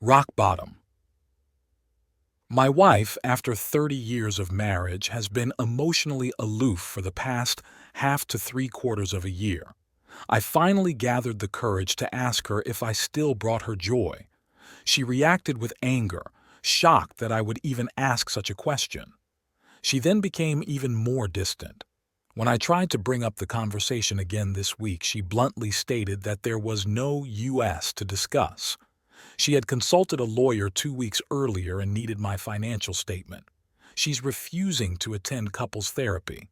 Rock bottom. My wife, after 30 years of marriage, has been emotionally aloof for the past half to three-quarters of a year. I finally gathered the courage to ask her if I still brought her joy. She reacted with anger, shocked that I would even ask such a question. She then became even more distant. When I tried to bring up the conversation again this week, she bluntly stated that there was no US to discuss. She had consulted a lawyer 2 weeks earlier and needed my financial statement. She's refusing to attend couples therapy.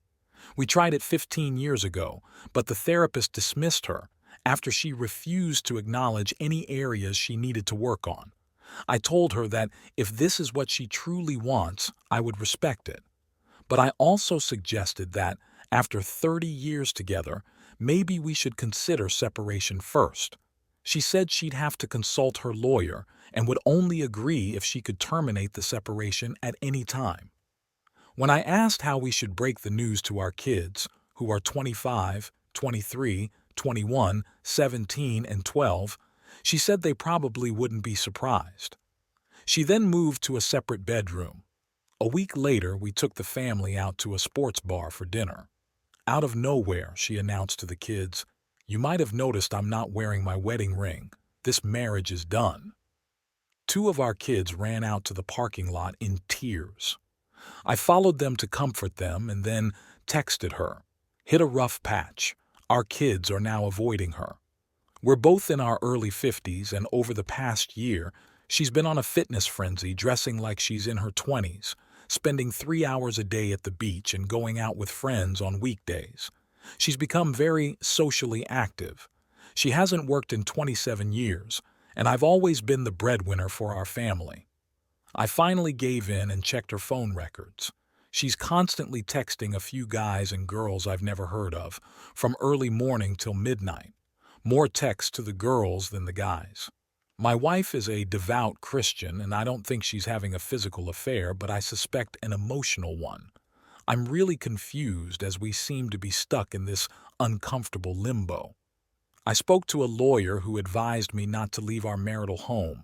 We tried it 15 years ago, but the therapist dismissed her after she refused to acknowledge any areas she needed to work on. I told her that if this is what she truly wants, I would respect it. But I also suggested that, after 30 years together, maybe we should consider separation first. She said she'd have to consult her lawyer and would only agree if she could terminate the separation at any time. When I asked how we should break the news to our kids, who are 25, 23, 21, 17, and 12, she said they probably wouldn't be surprised. She then moved to a separate bedroom. A week later, we took the family out to a sports bar for dinner. Out of nowhere, she announced to the kids, "You might have noticed I'm not wearing my wedding ring. This marriage is done." Two of our kids ran out to the parking lot in tears. I followed them to comfort them and then texted her. "Hit a rough patch. Our kids are now avoiding her." We're both in our early 50s, and over the past year, she's been on a fitness frenzy, dressing like she's in her 20s, spending 3 hours a day at the beach and going out with friends on weekdays. She's become very socially active. She hasn't worked in 27 years, and I've always been the breadwinner for our family. I finally gave in and checked her phone records. She's constantly texting a few guys and girls I've never heard of, from early morning till midnight. More texts to the girls than the guys. My wife is a devout Christian, and I don't think she's having a physical affair, but I suspect an emotional one. I'm really confused as we seem to be stuck in this uncomfortable limbo. I spoke to a lawyer who advised me not to leave our marital home.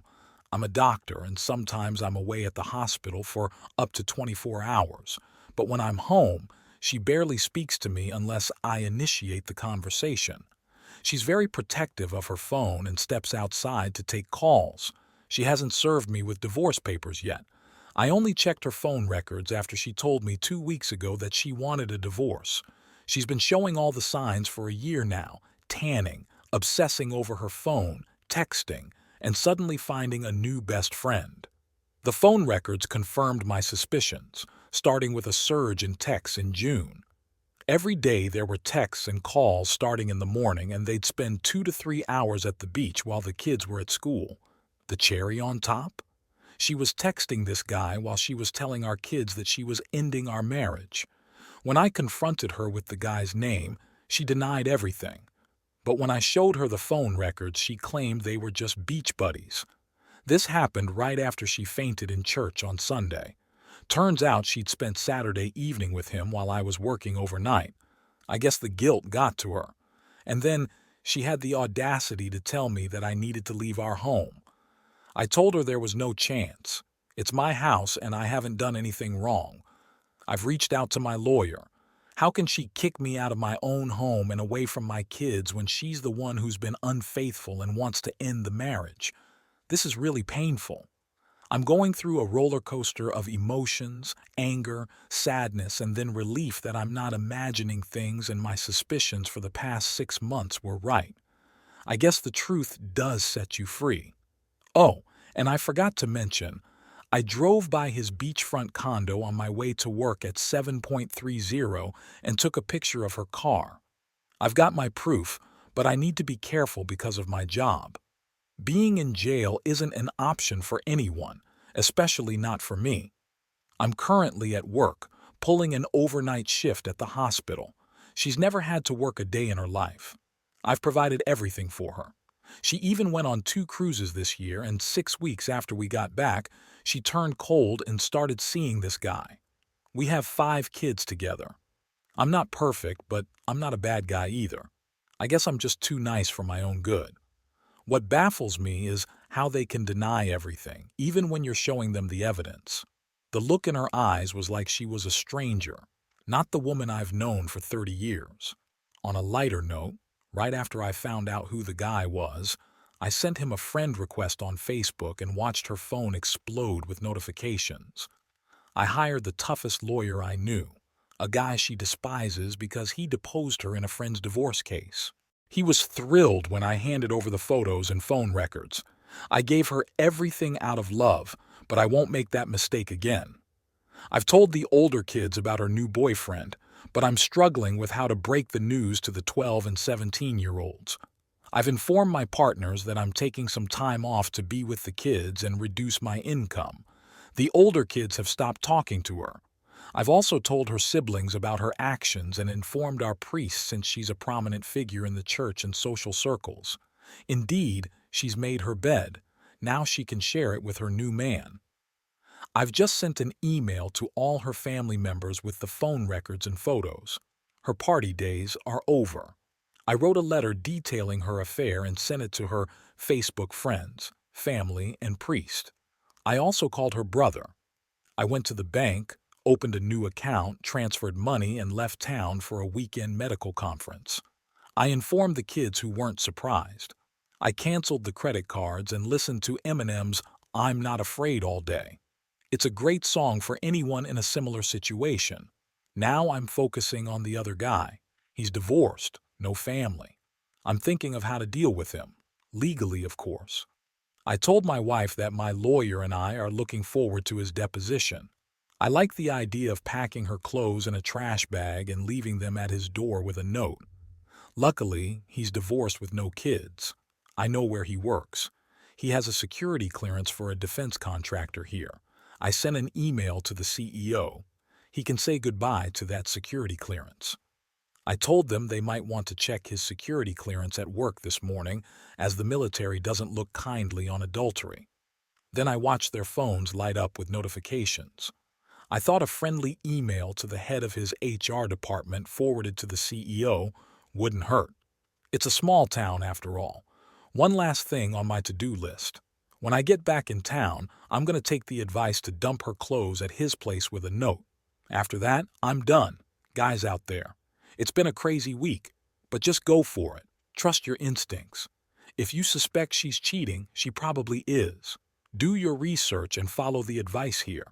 I'm a doctor, and sometimes I'm away at the hospital for up to 24 hours. But when I'm home, she barely speaks to me unless I initiate the conversation. She's very protective of her phone and steps outside to take calls. She hasn't served me with divorce papers yet. I only checked her phone records after she told me 2 weeks ago that she wanted a divorce. She's been showing all the signs for a year now, tanning, obsessing over her phone, texting, and suddenly finding a new best friend. The phone records confirmed my suspicions, starting with a surge in texts in June. Every day there were texts and calls starting in the morning, and they'd spend 2 to 3 hours at the beach while the kids were at school. The cherry on top? She was texting this guy while she was telling our kids that she was ending our marriage. When I confronted her with the guy's name, she denied everything. But when I showed her the phone records, she claimed they were just beach buddies. This happened right after she fainted in church on Sunday. Turns out she'd spent Saturday evening with him while I was working overnight. I guess the guilt got to her. And then she had the audacity to tell me that I needed to leave our home. I told her there was no chance. It's my house and I haven't done anything wrong. I've reached out to my lawyer. How can she kick me out of my own home and away from my kids when she's the one who's been unfaithful and wants to end the marriage? This is really painful. I'm going through a roller coaster of emotions, anger, sadness, and then relief that I'm not imagining things and my suspicions for the past 6 months were right. I guess the truth does set you free. Oh, and I forgot to mention, I drove by his beachfront condo on my way to work at 7:30 and took a picture of her car. I've got my proof, but I need to be careful because of my job. Being in jail isn't an option for anyone, especially not for me. I'm currently at work, pulling an overnight shift at the hospital. She's never had to work a day in her life. I've provided everything for her. She even went on 2 cruises this year, and 6 weeks after we got back, she turned cold and started seeing this guy. We have 5 kids together. I'm not perfect, but I'm not a bad guy either. I guess I'm just too nice for my own good. What baffles me is how they can deny everything, even when you're showing them the evidence. The look in her eyes was like she was a stranger, not the woman I've known for 30 years. On a lighter note, right after I found out who the guy was, I sent him a friend request on Facebook and watched her phone explode with notifications. I hired the toughest lawyer I knew, a guy she despises because he deposed her in a friend's divorce case. He was thrilled when I handed over the photos and phone records. I gave her everything out of love, but I won't make that mistake again. I've told the older kids about her new boyfriend, but I'm struggling with how to break the news to the 12 and 17-year-olds. I've informed my partners that I'm taking some time off to be with the kids and reduce my income. The older kids have stopped talking to her. I've also told her siblings about her actions and informed our priest since she's a prominent figure in the church and social circles. Indeed, she's made her bed. Now she can share it with her new man. I've just sent an email to all her family members with the phone records and photos. Her party days are over. I wrote a letter detailing her affair and sent it to her Facebook friends, family, and priest. I also called her brother. I went to the bank, opened a new account, transferred money, and left town for a weekend medical conference. I informed the kids who weren't surprised. I canceled the credit cards and listened to Eminem's "I'm Not Afraid" all day. It's a great song for anyone in a similar situation. Now I'm focusing on the other guy. He's divorced, no family. I'm thinking of how to deal with him. Legally, of course. I told my wife that my lawyer and I are looking forward to his deposition. I like the idea of packing her clothes in a trash bag and leaving them at his door with a note. Luckily, he's divorced with no kids. I know where he works. He has a security clearance for a defense contractor here. I sent an email to the CEO. He can say goodbye to that security clearance. I told them they might want to check his security clearance at work this morning, as the military doesn't look kindly on adultery. Then I watched their phones light up with notifications. I thought a friendly email to the head of his HR department forwarded to the CEO wouldn't hurt. It's a small town after all. One last thing on my to-do list. When I get back in town, I'm going to take the advice to dump her clothes at his place with a note. After that, I'm done. Guys out there, it's been a crazy week, but just go for it. Trust your instincts. If you suspect she's cheating, she probably is. Do your research and follow the advice here.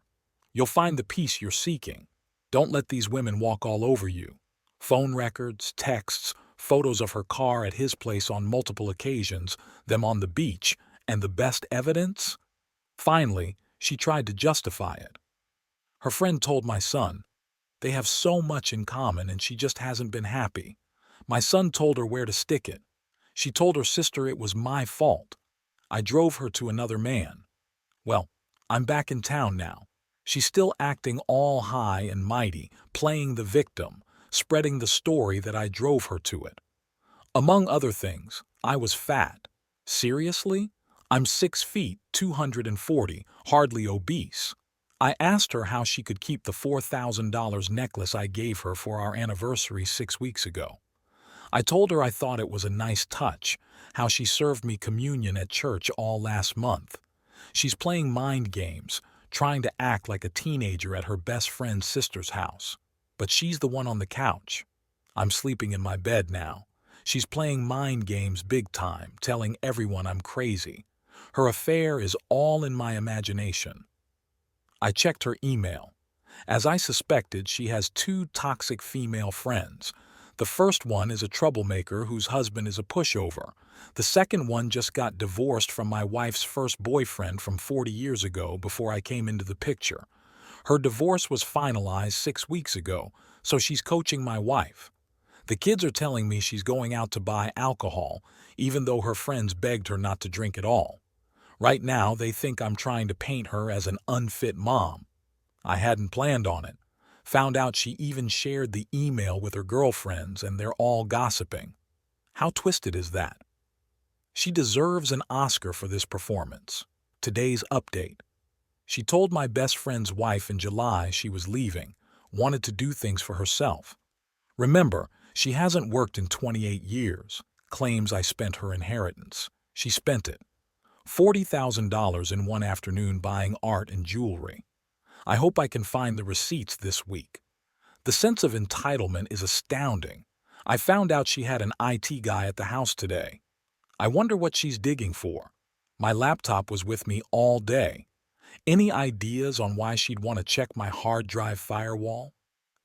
You'll find the peace you're seeking. Don't let these women walk all over you. Phone records, texts, photos of her car at his place on multiple occasions, them on the beach, and the best evidence? Finally, she tried to justify it. Her friend told my son, they have so much in common and she just hasn't been happy. My son told her where to stick it. She told her sister it was my fault. I drove her to another man. Well, I'm back in town now. She's still acting all high and mighty, playing the victim, spreading the story that I drove her to it. Among other things, I was fat. Seriously? I'm 6 feet, 240, hardly obese. I asked her how she could keep the $4,000 necklace I gave her for our anniversary 6 weeks ago. I told her I thought it was a nice touch, how she served me communion at church all last month. She's playing mind games, trying to act like a teenager at her best friend's sister's house. But she's the one on the couch. I'm sleeping in my bed now. She's playing mind games big time, telling everyone I'm crazy. Her affair is all in my imagination. I checked her email. As I suspected, she has 2 toxic female friends. The first one is a troublemaker whose husband is a pushover. The second one just got divorced from my wife's first boyfriend from 40 years ago before I came into the picture. Her divorce was finalized 6 weeks ago, so she's coaching my wife. The kids are telling me she's going out to buy alcohol, even though her friends begged her not to drink at all. Right now, they think I'm trying to paint her as an unfit mom. I hadn't planned on it. Found out she even shared the email with her girlfriends and they're all gossiping. How twisted is that? She deserves an Oscar for this performance. Today's update. She told my best friend's wife in July she was leaving, wanted to do things for herself. Remember, she hasn't worked in 28 years, claims I spent her inheritance. She spent it. $40,000 in one afternoon buying art and jewelry. I hope I can find the receipts this week. The sense of entitlement is astounding. I found out she had an IT guy at the house today. I wonder what she's digging for. My laptop was with me all day. Any ideas on why she'd want to check my hard drive firewall?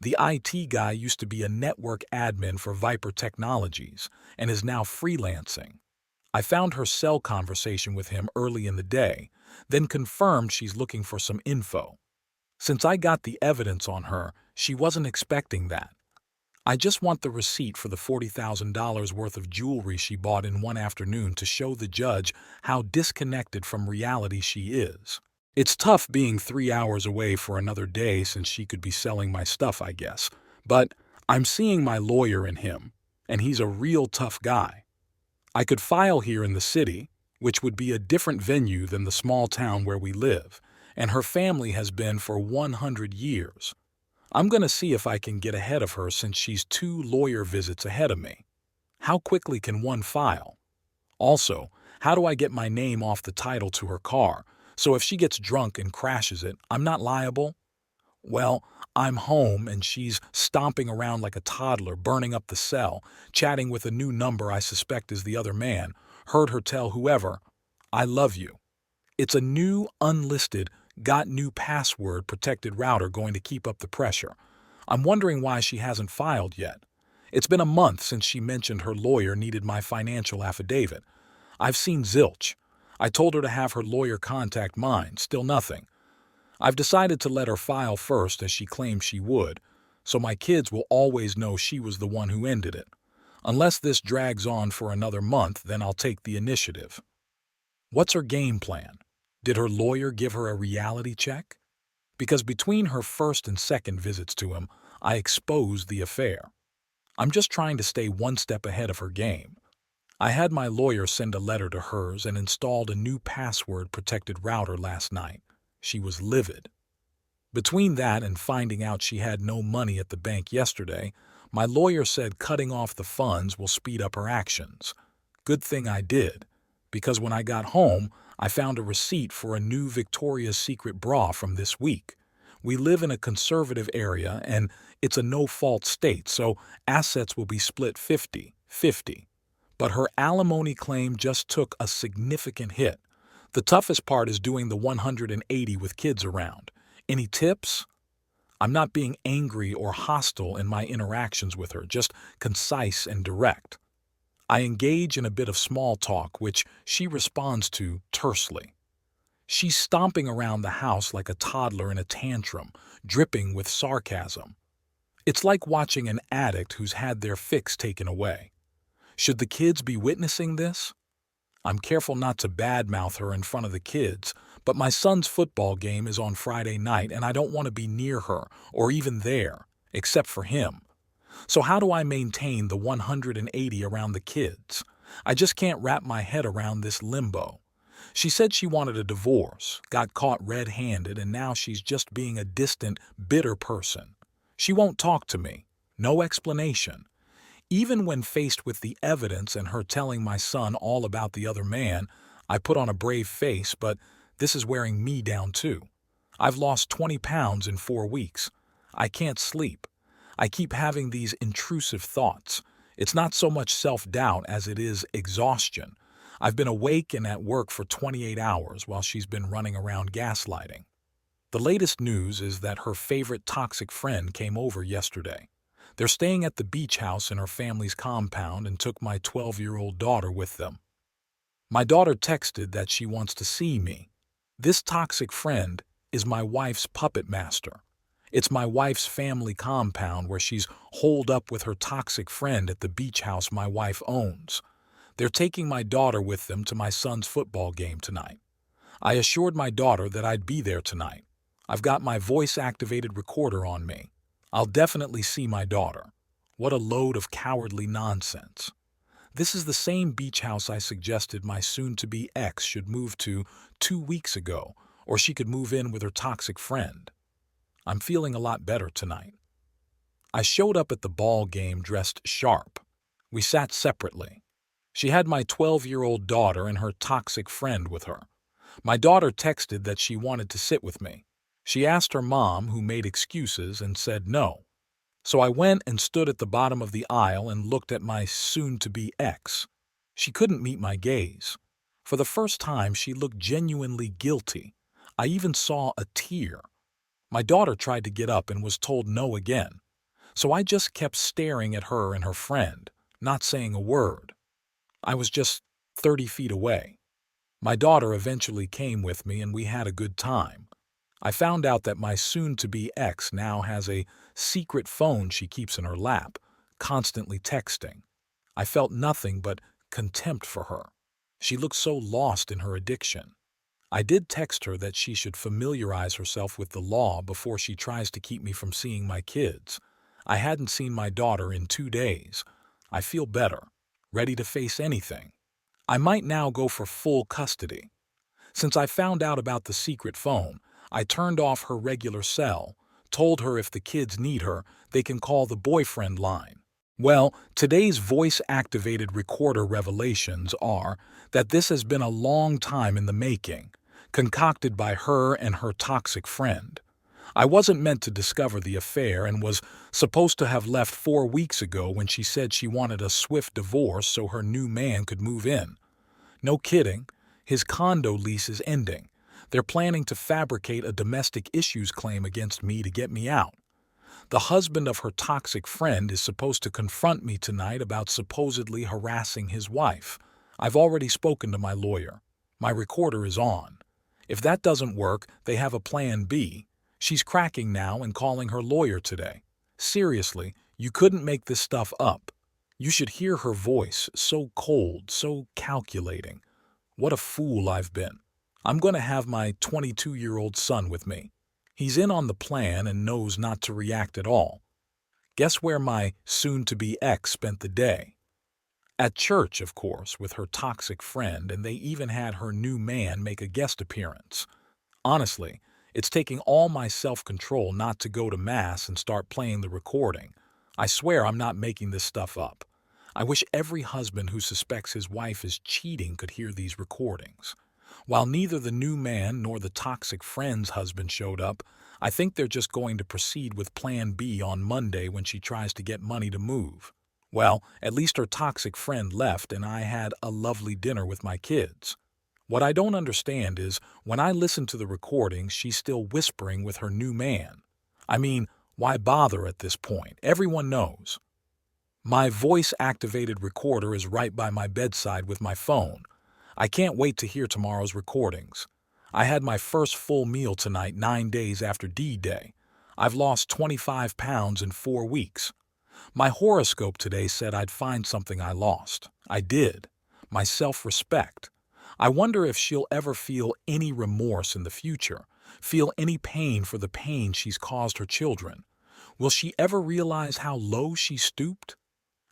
The IT guy used to be a network admin for Viper Technologies and is now freelancing. I found her cell conversation with him early in the day, then confirmed she's looking for some info. Since I got the evidence on her, she wasn't expecting that. I just want the receipt for the $40,000 worth of jewelry she bought in one afternoon to show the judge how disconnected from reality she is. It's tough being 3 hours away for another day since she could be selling my stuff, I guess. But I'm seeing my lawyer in him, and he's a real tough guy. I could file here in the city, which would be a different venue than the small town where we live, and her family has been for 100 years. I'm going to see if I can get ahead of her since she's 2 lawyer visits ahead of me. How quickly can one file? Also, how do I get my name off the title to her car, so if she gets drunk and crashes it, I'm not liable? Well, I'm home and she's stomping around like a toddler, burning up the cell, chatting with a new number I suspect is the other man. Heard her tell whoever, "I love you." It's a new, unlisted, got new password protected router going to keep up the pressure. I'm wondering why she hasn't filed yet. It's been a month since she mentioned her lawyer needed my financial affidavit. I've seen zilch. I told her to have her lawyer contact mine, still nothing. I've decided to let her file first as she claimed she would, so my kids will always know she was the one who ended it. Unless this drags on for another month, then I'll take the initiative. What's her game plan? Did her lawyer give her a reality check? Because between her first and second visits to him, I exposed the affair. I'm just trying to stay one step ahead of her game. I had my lawyer send a letter to hers and installed a new password-protected router last night. She was livid. Between that and finding out she had no money at the bank yesterday, my lawyer said cutting off the funds will speed up her actions. Good thing I did, because when I got home, I found a receipt for a new Victoria's Secret bra from this week. We live in a conservative area and it's a no-fault state, so assets will be split 50-50. But her alimony claim just took a significant hit. The toughest part is doing the 180 with kids around. Any tips? I'm not being angry or hostile in my interactions with her, just concise and direct. I engage in a bit of small talk, which she responds to tersely. She's stomping around the house like a toddler in a tantrum, dripping with sarcasm. It's like watching an addict who's had their fix taken away. Should the kids be witnessing this? I'm careful not to badmouth her in front of the kids, but my son's football game is on Friday night and I don't want to be near her or even there, except for him. So how do I maintain the 180 around the kids? I just can't wrap my head around this limbo. She said she wanted a divorce, got caught red-handed, and now she's just being a distant, bitter person. She won't talk to me. No explanation. Even when faced with the evidence and her telling my son all about the other man, I put on a brave face, but this is wearing me down too. I've lost 20 pounds in 4 weeks. I can't sleep. I keep having these intrusive thoughts. It's not so much self-doubt as it is exhaustion. I've been awake and at work for 28 hours while she's been running around gaslighting. The latest news is that her favorite toxic friend came over yesterday. They're staying at the beach house in her family's compound and took my 12-year-old daughter with them. My daughter texted that she wants to see me. This toxic friend is my wife's puppet master. It's my wife's family compound where she's holed up with her toxic friend at the beach house my wife owns. They're taking my daughter with them to my son's football game tonight. I assured my daughter that I'd be there tonight. I've got my voice-activated recorder on me. I'll definitely see my daughter. What a load of cowardly nonsense. This is the same beach house I suggested my soon-to-be ex should move to 2 weeks ago, or she could move in with her toxic friend. I'm feeling a lot better tonight. I showed up at the ball game dressed sharp. We sat separately. She had my 12-year-old daughter and her toxic friend with her. My daughter texted that she wanted to sit with me. She asked her mom, who made excuses and said no. So I went and stood at the bottom of the aisle and looked at my soon-to-be ex. She couldn't meet my gaze. For the first time, she looked genuinely guilty. I even saw a tear. My daughter tried to get up and was told no again. So I just kept staring at her and her friend, not saying a word. I was just 30 feet away. My daughter eventually came with me and we had a good time. I found out that my soon-to-be ex now has a secret phone she keeps in her lap, constantly texting. I felt nothing but contempt for her. She looked so lost in her addiction. I did text her that she should familiarize herself with the law before she tries to keep me from seeing my kids. I hadn't seen my daughter in 2 days. I feel better, ready to face anything. I might now go for full custody. Since I found out about the secret phone, I turned off her regular cell, told her if the kids need her, they can call the boyfriend line. Well, today's voice-activated recorder revelations are that this has been a long time in the making, concocted by her and her toxic friend. I wasn't meant to discover the affair and was supposed to have left 4 weeks ago when she said she wanted a swift divorce so her new man could move in. No kidding, his condo lease is ending. They're planning to fabricate a domestic issues claim against me to get me out. The husband of her toxic friend is supposed to confront me tonight about supposedly harassing his wife. I've already spoken to my lawyer. My recorder is on. If that doesn't work, they have a plan B. She's cracking now and calling her lawyer today. Seriously, you couldn't make this stuff up. You should hear her voice, so cold, so calculating. What a fool I've been. I'm going to have my 22-year-old son with me. He's in on the plan and knows not to react at all. Guess where my soon-to-be ex spent the day? At church, of course, with her toxic friend, and they even had her new man make a guest appearance. Honestly, it's taking all my self-control not to go to Mass and start playing the recording. I swear I'm not making this stuff up. I wish every husband who suspects his wife is cheating could hear these recordings. While neither the new man nor the toxic friend's husband showed up, I think they're just going to proceed with Plan B on Monday when she tries to get money to move. Well, at least her toxic friend left and I had a lovely dinner with my kids. What I don't understand is, when I listen to the recordings, she's still whispering with her new man. I mean, why bother at this point? Everyone knows. My voice-activated recorder is right by my bedside with my phone. I can't wait to hear tomorrow's recordings. I had my first full meal tonight 9 days after D-Day. I've lost 25 pounds in 4 weeks. My horoscope today said I'd find something I lost. I did. My self-respect. I wonder if she'll ever feel any remorse in the future, feel any pain for the pain she's caused her children. Will she ever realize how low she stooped?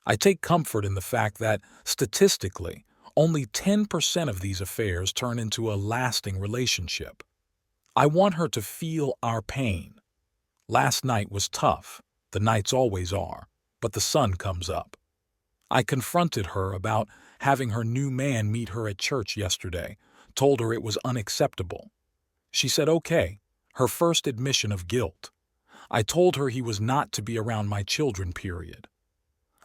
I take comfort in the fact that, statistically, only 10% of these affairs turn into a lasting relationship. I want her to feel our pain. Last night was tough. The nights always are. But the sun comes up. I confronted her about having her new man meet her at church yesterday, told her it was unacceptable. She said okay, her first admission of guilt. I told her he was not to be around my children, period.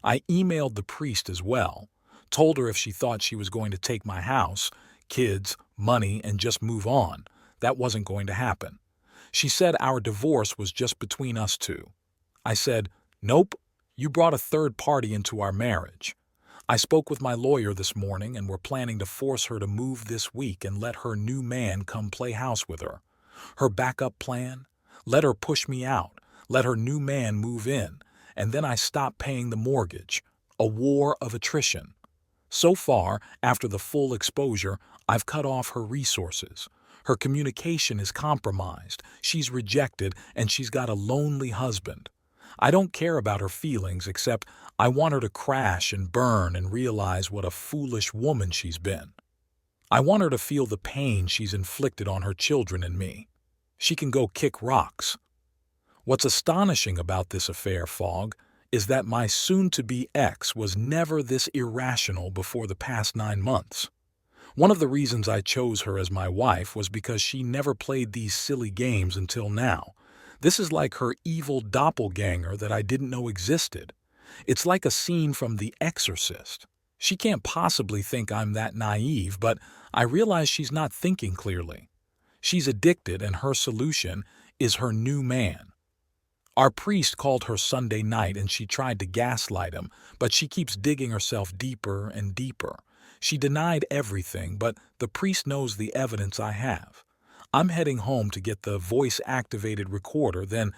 I emailed the priest as well, told her if she thought she was going to take my house, kids, money, and just move on, that wasn't going to happen. She said our divorce was just between us two. I said, nope, you brought a third party into our marriage. I spoke with my lawyer this morning and we're planning to force her to move this week and let her new man come play house with her. Her backup plan? Let her push me out, let her new man move in, and then I stop paying the mortgage. A war of attrition. So far, after the full exposure, I've cut off her resources. Her communication is compromised, she's rejected, and she's got a lonely husband. I don't care about her feelings, except I want her to crash and burn and realize what a foolish woman she's been. I want her to feel the pain she's inflicted on her children and me. She can go kick rocks. What's astonishing about this affair, Fogg, is that my soon-to-be ex was never this irrational before the past 9 months. One of the reasons I chose her as my wife was because she never played these silly games until now. This is like her evil doppelganger that I didn't know existed. It's like a scene from The Exorcist. She can't possibly think I'm that naive, but I realize she's not thinking clearly. She's addicted, and her solution is her new man. Our priest called her Sunday night and she tried to gaslight him, but she keeps digging herself deeper and deeper. She denied everything, but the priest knows the evidence I have. I'm heading home to get the voice-activated recorder, then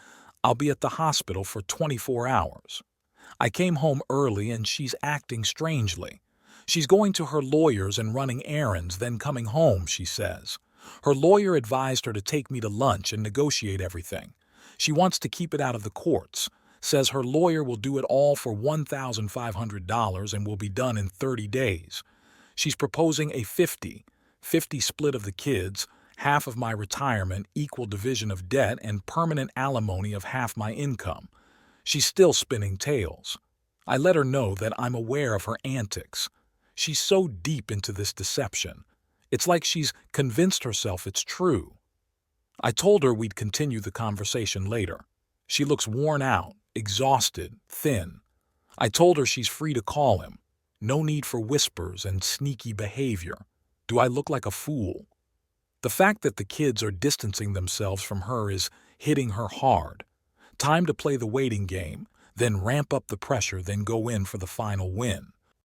I'll be at the hospital for 24 hours. I came home early and she's acting strangely. She's going to her lawyer's and running errands, then coming home, she says. Her lawyer advised her to take me to lunch and negotiate everything. She wants to keep it out of the courts, says her lawyer will do it all for $1,500 and will be done in 30 days. She's proposing a 50-50 split of the kids, half of my retirement, equal division of debt, and permanent alimony of half my income. She's still spinning tales. I let her know that I'm aware of her antics. She's so deep into this deception. It's like she's convinced herself it's true. I told her we'd continue the conversation later. She looks worn out, exhausted, thin. I told her she's free to call him. No need for whispers and sneaky behavior. Do I look like a fool? The fact that the kids are distancing themselves from her is hitting her hard. Time to play the waiting game, then ramp up the pressure, then go in for the final win.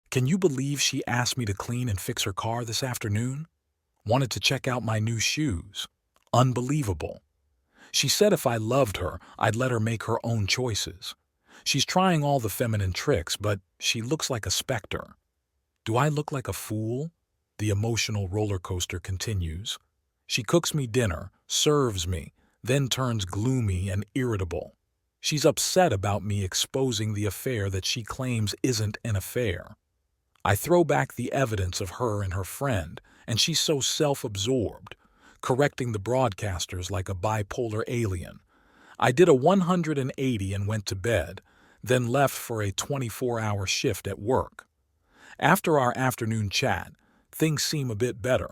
Can you believe she asked me to clean and fix her car this afternoon? Wanted to check out my new shoes. Unbelievable. She said if I loved her, I'd let her make her own choices. She's trying all the feminine tricks, but she looks like a specter. Do I look like a fool? The emotional roller coaster continues. She cooks me dinner, serves me, then turns gloomy and irritable. She's upset about me exposing the affair that she claims isn't an affair. I throw back the evidence of her and her friend, and she's so self-absorbed, correcting the broadcasters like a bipolar alien. I did a 180 and went to bed, then left for a 24-hour shift at work. After our afternoon chat, things seem a bit better.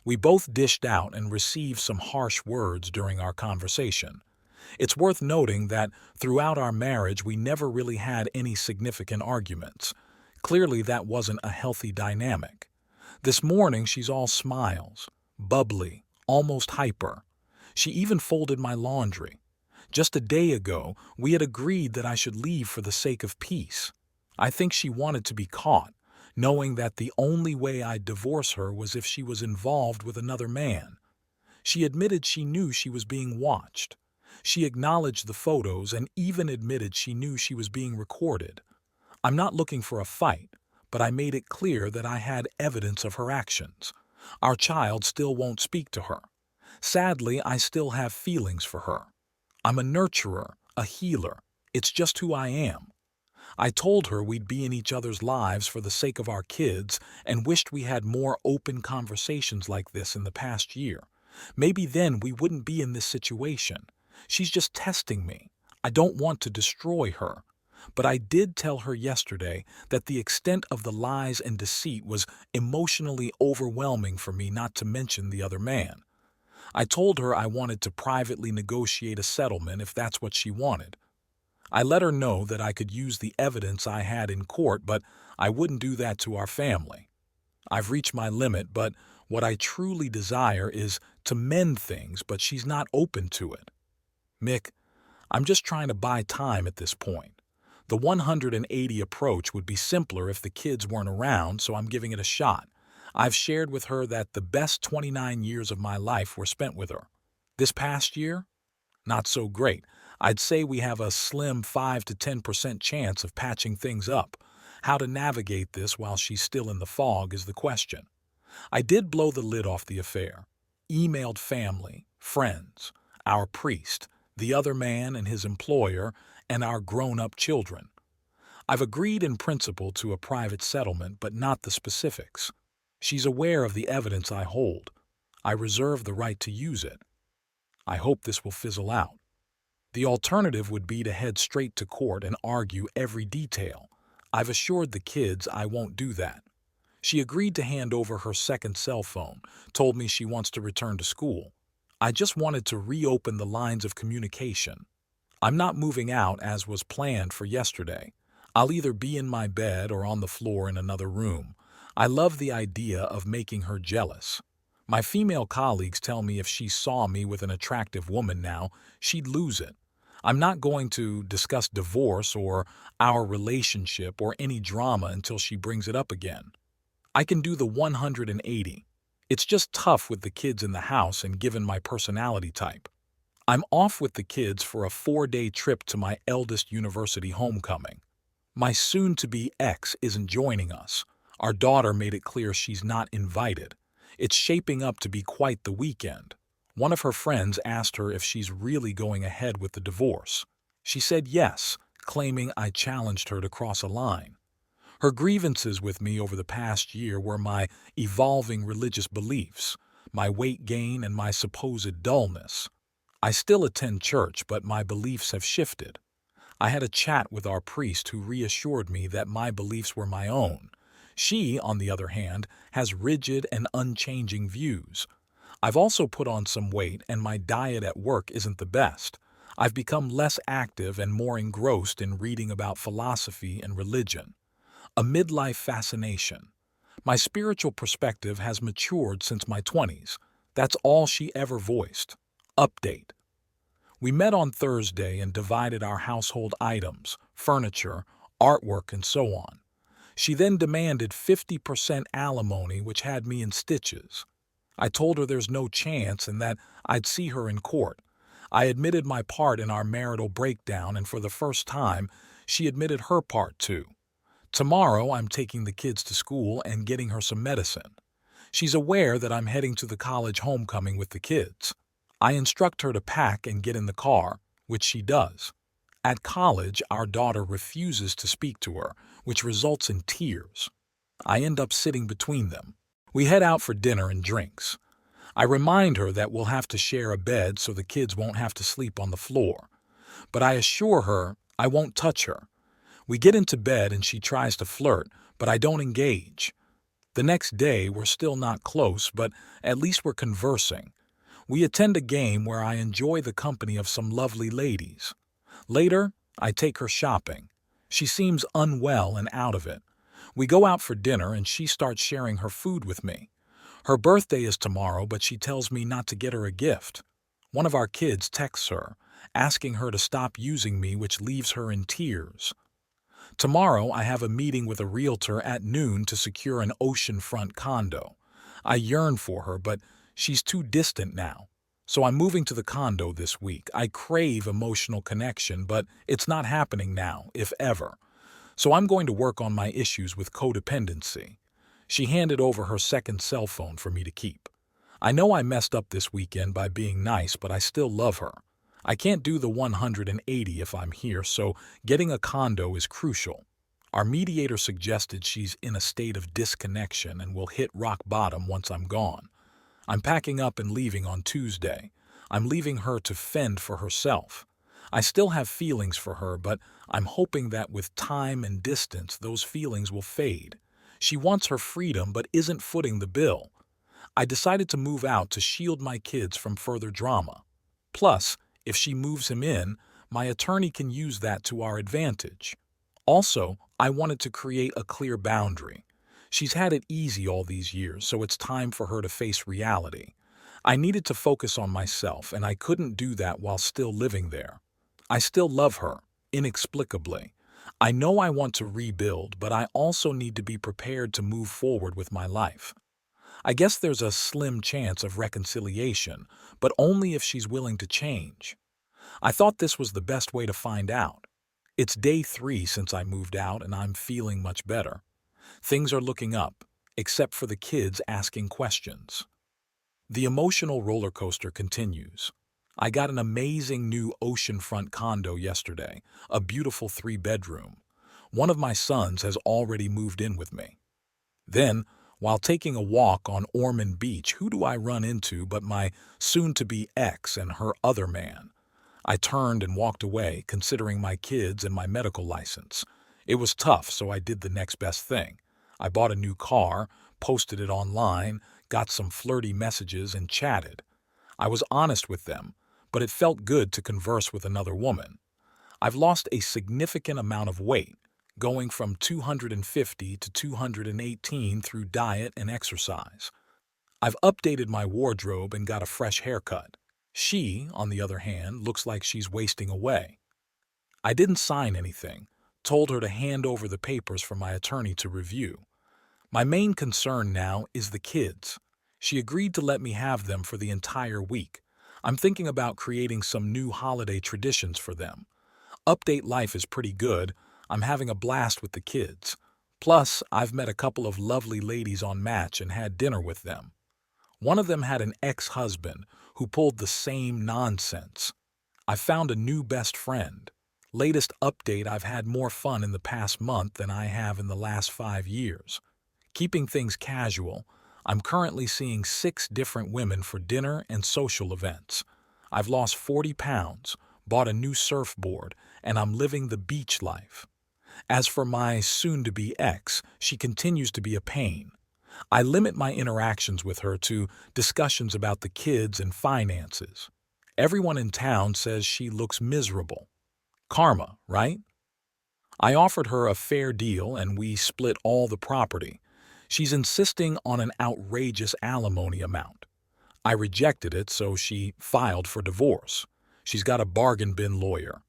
We both dished out and received some harsh words during our conversation. It's worth noting that throughout our marriage we never really had any significant arguments. Clearly that wasn't a healthy dynamic. This morning she's all smiles, bubbly, almost hyper. She even folded my laundry. Just a day ago, we had agreed that I should leave for the sake of peace. I think she wanted to be caught, knowing that the only way I'd divorce her was if she was involved with another man. She admitted she knew she was being watched. She acknowledged the photos and even admitted she knew she was being recorded. I'm not looking for a fight, but I made it clear that I had evidence of her actions. Our child still won't speak to her. Sadly, I still have feelings for her. I'm a nurturer, a healer. It's just who I am. I told her we'd be in each other's lives for the sake of our kids and wished we had more open conversations like this in the past year. Maybe then we wouldn't be in this situation. She's just testing me. I don't want to destroy her. But I did tell her yesterday that the extent of the lies and deceit was emotionally overwhelming for me, not to mention the other man. I told her I wanted to privately negotiate a settlement if that's what she wanted. I let her know that I could use the evidence I had in court, but I wouldn't do that to our family. I've reached my limit, but what I truly desire is to mend things, but she's not open to it. Mick, I'm just trying to buy time at this point. The 180 approach would be simpler if the kids weren't around, so I'm giving it a shot. I've shared with her that the best 29 years of my life were spent with her. This past year? Not so great. I'd say we have a slim 5 to 10% chance of patching things up. How to navigate this while she's still in the fog is the question. I did blow the lid off the affair. Emailed family, friends, our priest, the other man and his employer, and our grown-up children. I've agreed in principle to a private settlement, but not the specifics. She's aware of the evidence I hold. I reserve the right to use it. I hope this will fizzle out. The alternative would be to head straight to court and argue every detail. I've assured the kids I won't do that. She agreed to hand over her second cell phone, told me she wants to return to school. I just wanted to reopen the lines of communication. I'm not moving out as was planned for yesterday. I'll either be in my bed or on the floor in another room. I love the idea of making her jealous. My female colleagues tell me if she saw me with an attractive woman now, she'd lose it. I'm not going to discuss divorce or our relationship or any drama until she brings it up again. I can do the 180. It's just tough with the kids in the house and given my personality type. I'm off with the kids for a 4-day trip to my eldest university homecoming. My soon-to-be ex isn't joining us. Our daughter made it clear she's not invited. It's shaping up to be quite the weekend. One of her friends asked her if she's really going ahead with the divorce. She said yes, claiming I challenged her to cross a line. Her grievances with me over the past year were my evolving religious beliefs, my weight gain, and my supposed dullness. I still attend church, but my beliefs have shifted. I had a chat with our priest who reassured me that my beliefs were my own. She, on the other hand, has rigid and unchanging views. I've also put on some weight, and my diet at work isn't the best. I've become less active and more engrossed in reading about philosophy and religion. A midlife fascination. My spiritual perspective has matured since my 20s. That's all she ever voiced. Update. We met on Thursday and divided our household items, furniture, artwork, and so on. She then demanded 50% alimony, which had me in stitches. I told her there's no chance and that I'd see her in court. I admitted my part in our marital breakdown, and for the first time, she admitted her part too. Tomorrow, I'm taking the kids to school and getting her some medicine. She's aware that I'm heading to the college homecoming with the kids. I instruct her to pack and get in the car, which she does. At college, our daughter refuses to speak to her, which results in tears. I end up sitting between them. We head out for dinner and drinks. I remind her that we'll have to share a bed so the kids won't have to sleep on the floor. But I assure her I won't touch her. We get into bed and she tries to flirt, but I don't engage. The next day, we're still not close, but at least we're conversing. We attend a game where I enjoy the company of some lovely ladies. Later, I take her shopping. She seems unwell and out of it. We go out for dinner and she starts sharing her food with me. Her birthday is tomorrow, but she tells me not to get her a gift. One of our kids texts her, asking her to stop using me, which leaves her in tears. Tomorrow, I have a meeting with a realtor at noon to secure an oceanfront condo. I yearn for her, but she's too distant now. So I'm moving to the condo this week. I crave emotional connection, but it's not happening now, if ever. So I'm going to work on my issues with codependency. She handed over her second cell phone for me to keep. I know I messed up this weekend by being nice, but I still love her. I can't do the 180 if I'm here, so getting a condo is crucial. Our mediator suggested she's in a state of disconnection and will hit rock bottom once I'm gone. I'm packing up and leaving on Tuesday. I'm leaving her to fend for herself. I still have feelings for her, but I'm hoping that with time and distance, those feelings will fade. She wants her freedom, but isn't footing the bill. I decided to move out to shield my kids from further drama. Plus, if she moves him in, my attorney can use that to our advantage. Also, I wanted to create a clear boundary. She's had it easy all these years, so it's time for her to face reality. I needed to focus on myself, and I couldn't do that while still living there. I still love her, inexplicably. I know I want to rebuild, but I also need to be prepared to move forward with my life. I guess there's a slim chance of reconciliation, but only if she's willing to change. I thought this was the best way to find out. It's day 3 since I moved out, and I'm feeling much better. Things are looking up, except for the kids asking questions. The emotional roller coaster continues. I got an amazing new oceanfront condo yesterday, a beautiful 3-bedroom. One of my sons has already moved in with me. Then, while taking a walk on Ormond Beach, who do I run into but my soon-to-be ex and her other man? I turned and walked away, considering my kids and my medical license. It was tough, so I did the next best thing. I bought a new car, posted it online, got some flirty messages, and chatted. I was honest with them, but it felt good to converse with another woman. I've lost a significant amount of weight, going from 250 to 218 through diet and exercise. I've updated my wardrobe and got a fresh haircut. She, on the other hand, looks like she's wasting away. I didn't sign anything, told her to hand over the papers for my attorney to review. My main concern now is the kids. She agreed to let me have them for the entire week. I'm thinking about creating some new holiday traditions for them. Update life is pretty good. I'm having a blast with the kids. Plus, I've met a couple of lovely ladies on Match and had dinner with them. One of them had an ex-husband who pulled the same nonsense. I found a new best friend. Latest update, I've had more fun in the past month than I have in the last 5 years. Keeping things casual, I'm currently seeing 6 different women for dinner and social events. I've lost 40 pounds, bought a new surfboard, and I'm living the beach life. As for my soon-to-be ex, she continues to be a pain. I limit my interactions with her to discussions about the kids and finances. Everyone in town says she looks miserable. Karma, right? I offered her a fair deal and we split all the property. She's insisting on an outrageous alimony amount. I rejected it, so she filed for divorce. She's got a bargain bin lawyer.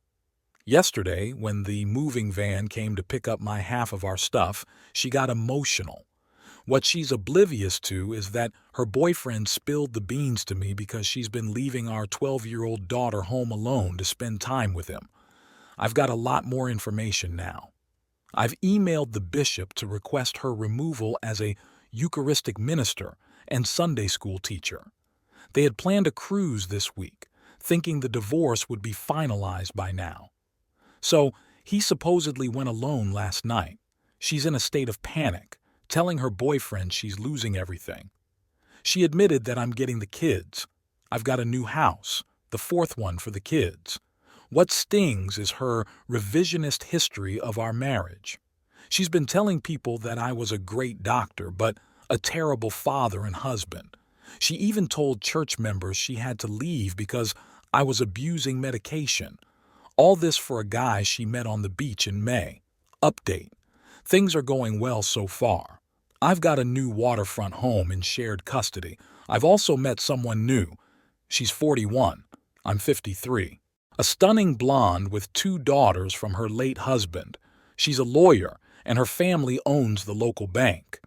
Yesterday, when the moving van came to pick up my half of our stuff, she got emotional. What she's oblivious to is that her boyfriend spilled the beans to me because she's been leaving our 12-year-old daughter home alone to spend time with him. I've got a lot more information now. I've emailed the bishop to request her removal as a Eucharistic minister and Sunday school teacher. They had planned a cruise this week, thinking the divorce would be finalized by now. So, he supposedly went alone last night. She's in a state of panic, telling her boyfriend she's losing everything. She admitted that I'm getting the kids. I've got a new house, the 4th one for the kids. What stings is her revisionist history of our marriage. She's been telling people that I was a great doctor, but a terrible father and husband. She even told church members she had to leave because I was abusing medication. All this for a guy she met on the beach in May. Update. Things are going well so far. I've got a new waterfront home in shared custody. I've also met someone new. She's 41. I'm 53. A stunning blonde with 2 daughters from her late husband. She's a lawyer, and her family owns the local bank.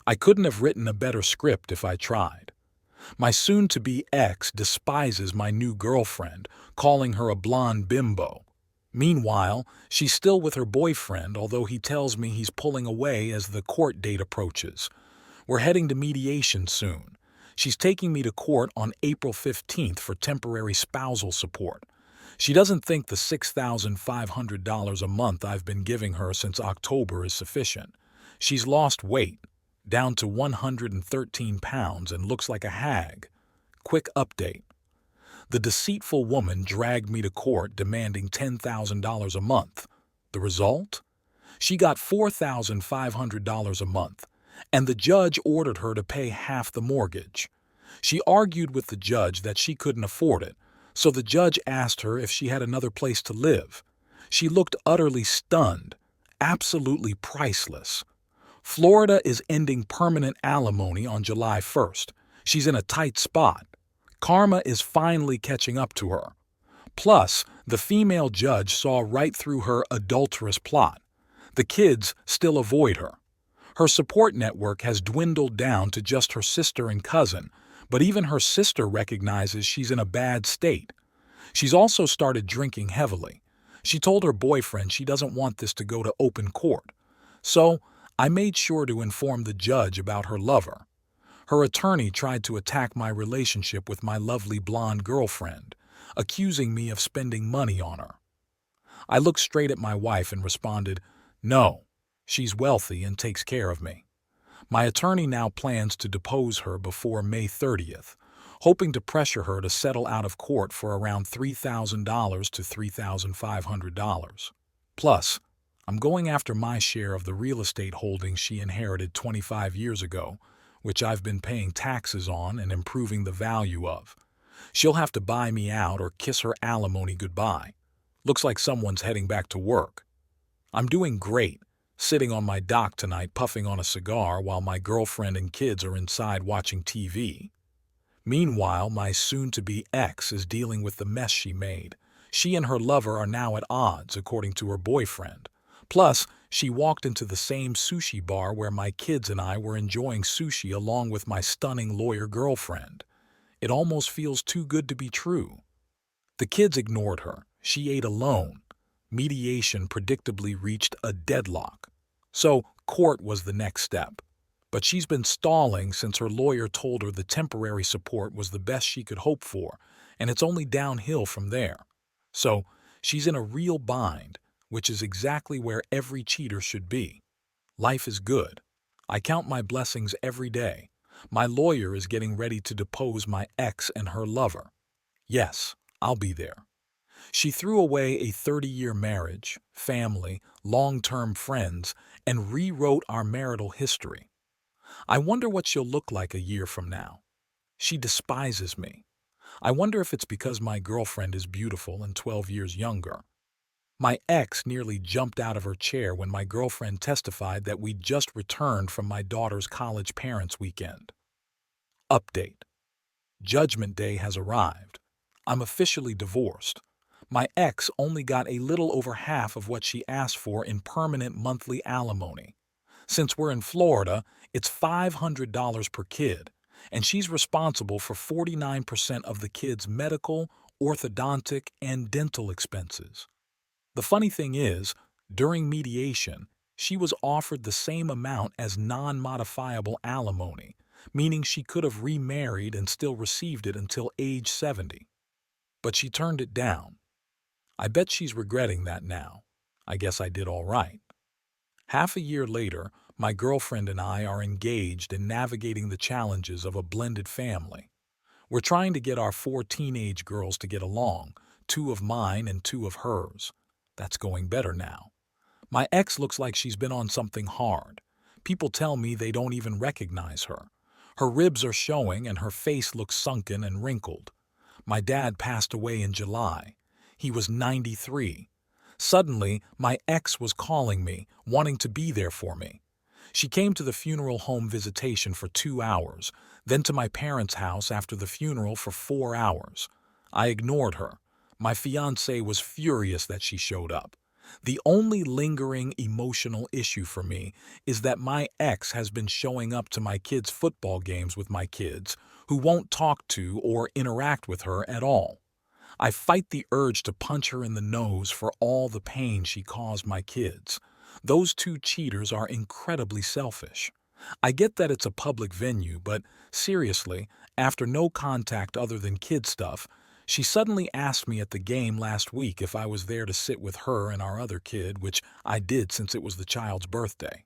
I couldn't have written a better script if I tried. My soon-to-be ex despises my new girlfriend, calling her a blonde bimbo. Meanwhile, she's still with her boyfriend, although he tells me he's pulling away as the court date approaches. We're heading to mediation soon. She's taking me to court on April 15th for temporary spousal support. She doesn't think the $6,500 a month I've been giving her since October is sufficient. She's lost weight, down to 113 pounds, and looks like a hag. Quick update. The deceitful woman dragged me to court demanding $10,000 a month. The result? She got $4,500 a month, and the judge ordered her to pay half the mortgage. She argued with the judge that she couldn't afford it, so the judge asked her if she had another place to live. She looked utterly stunned, absolutely priceless. Florida is ending permanent alimony on July 1st. She's in a tight spot. Karma is finally catching up to her. Plus, the female judge saw right through her adulterous plot. The kids still avoid her. Her support network has dwindled down to just her sister and cousin, but even her sister recognizes she's in a bad state. She's also started drinking heavily. She told her boyfriend she doesn't want this to go to open court. So, I made sure to inform the judge about her lover. Her attorney tried to attack my relationship with my lovely blonde girlfriend, accusing me of spending money on her. I looked straight at my wife and responded, "No, she's wealthy and takes care of me." My attorney now plans to depose her before May 30th. hoping to pressure her to settle out of court for around $3,000 to $3,500. Plus, I'm going after my share of the real estate holdings she inherited 25 years ago, which I've been paying taxes on and improving the value of. She'll have to buy me out or kiss her alimony goodbye. Looks like someone's heading back to work. I'm doing great, sitting on my dock tonight puffing on a cigar while my girlfriend and kids are inside watching TV. Meanwhile, my soon-to-be ex is dealing with the mess she made. She and her lover are now at odds, according to her boyfriend. Plus, she walked into the same sushi bar where my kids and I were enjoying sushi along with my stunning lawyer girlfriend. It almost feels too good to be true. The kids ignored her. She ate alone. Mediation predictably reached a deadlock. So, court was the next step. But she's been stalling since her lawyer told her the temporary support was the best she could hope for, and it's only downhill from there. So, she's in a real bind, which is exactly where every cheater should be. Life is good. I count my blessings every day. My lawyer is getting ready to depose my ex and her lover. Yes, I'll be there. She threw away a 30-year marriage, family, long-term friends, and rewrote our marital history. I wonder what she'll look like a year from now. She despises me. I wonder if it's because my girlfriend is beautiful and 12 years younger. My ex nearly jumped out of her chair when my girlfriend testified that we'd just returned from my daughter's college parents' weekend. Update. Judgment Day has arrived. I'm officially divorced. My ex only got a little over half of what she asked for in permanent monthly alimony. Since we're in Florida, it's $500 per kid, and she's responsible for 49% of the kid's medical, orthodontic, and dental expenses. The funny thing is, during mediation, she was offered the same amount as non-modifiable alimony, meaning she could have remarried and still received it until age 70. But she turned it down. I bet she's regretting that now. I guess I did all right. Half a year later, my girlfriend and I are engaged in navigating the challenges of a blended family. We're trying to get our 4 teenage girls to get along, 2 of mine and 2 of hers. That's going better now. My ex looks like she's been on something hard. People tell me they don't even recognize her. Her ribs are showing and her face looks sunken and wrinkled. My dad passed away in July. He was 93. Suddenly, my ex was calling me, wanting to be there for me. She came to the funeral home visitation for 2 hours, then to my parents' house after the funeral for 4 hours. I ignored her. My fiancé was furious that she showed up. The only lingering emotional issue for me is that my ex has been showing up to my kids' football games with my kids, who won't talk to or interact with her at all. I fight the urge to punch her in the nose for all the pain she caused my kids. Those 2 cheaters are incredibly selfish. I get that it's a public venue, but seriously, after no contact other than kid stuff, she suddenly asked me at the game last week if I was there to sit with her and our other kid, which I did since it was the child's birthday.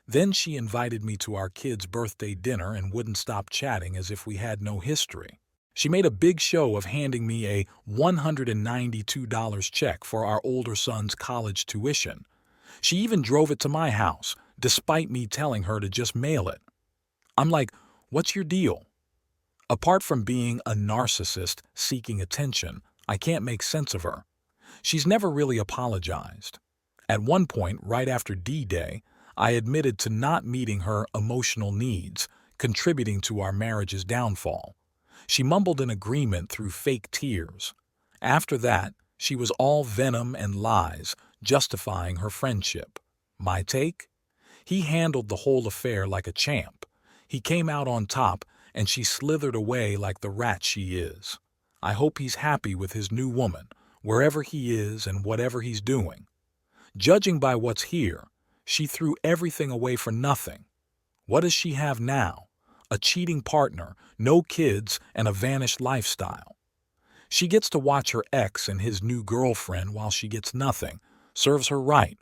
Then she invited me to our kid's birthday dinner and wouldn't stop chatting as if we had no history. She made a big show of handing me a $192 check for our older son's college tuition. She even drove it to my house, despite me telling her to just mail it. I'm like, what's your deal? Apart from being a narcissist seeking attention, I can't make sense of her. She's never really apologized. At one point, right after D-Day, I admitted to not meeting her emotional needs, contributing to our marriage's downfall. She mumbled an agreement through fake tears. After that, she was all venom and lies, justifying her friendship. My take? He handled the whole affair like a champ. He came out on top, and she slithered away like the rat she is. I hope he's happy with his new woman, wherever he is and whatever he's doing. Judging by what's here, she threw everything away for nothing. What does she have now? A cheating partner, no kids, and a vanished lifestyle. She gets to watch her ex and his new girlfriend while she gets nothing. Serves her right.